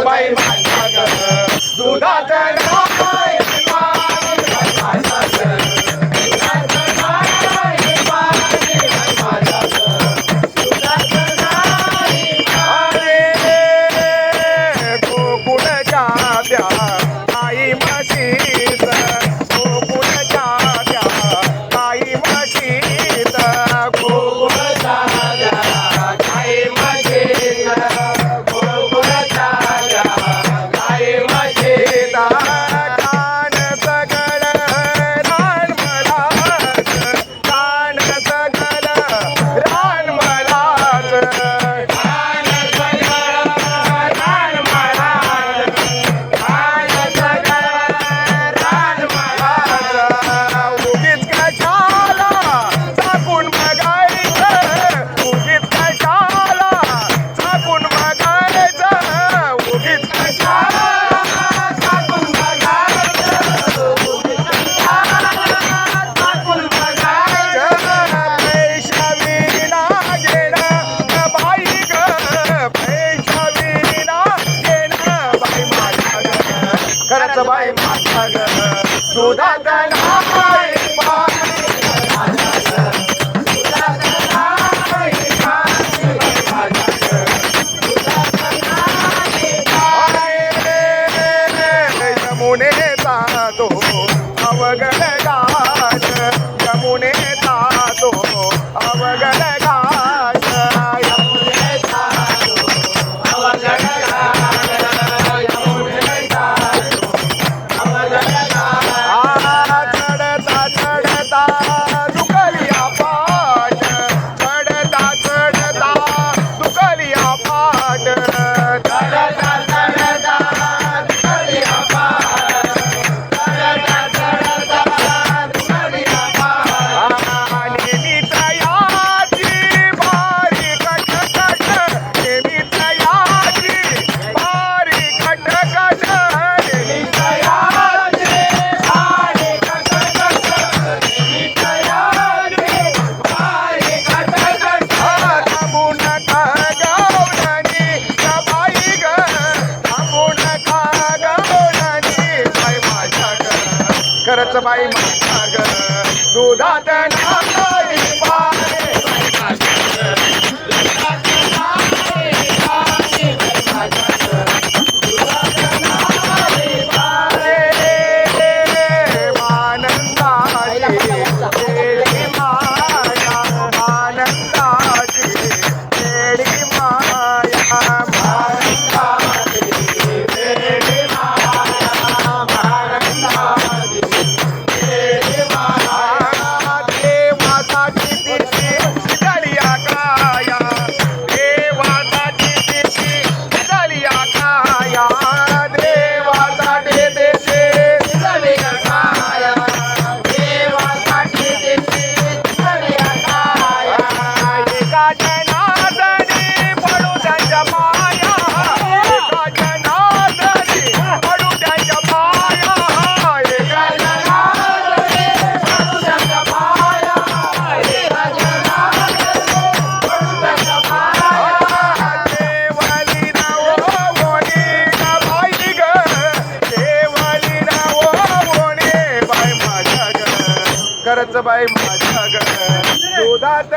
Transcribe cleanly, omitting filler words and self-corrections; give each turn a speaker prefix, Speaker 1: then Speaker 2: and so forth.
Speaker 1: बाई माझ्या ग दुधाचं नाय आई म्हशीत गोकुळच्या आई म्हशीत गोकुळच्या आई म्हशीत गोकुळच्या आई म्हशीत कान सगळ रान मलाच कान सगळ रान मलाच कान सगळ रान मलाच उगीच कशाला चाकून बघायचं उगीच कशाला चाकून बघायचं उगीच कशाला चाकून बघायचं उगीच कशाला चाकून बघायचं पैशा विना घेणं बाई ग पैशा विना घेणं बाई माझ्या ग खरंच बाई माझ्या ग दुधात नाही यमुनेचा तो अवघड घाट यमुनेचा तो अवघड घाट यमुनेचा तो अवघड घाट यमुनेचा चढता चढता दुखलिया पाट चढता चढता दुखलिया पाट चढता चढता दुखलिया पाट चढता चढता दुखलिया पाट नेमितयाची भारी कटकट नेमितयाची भारी कटकट खरंच बाई माझ्या ग दुधात नाही पाणी खरंच बाई माझ्या ग दुधात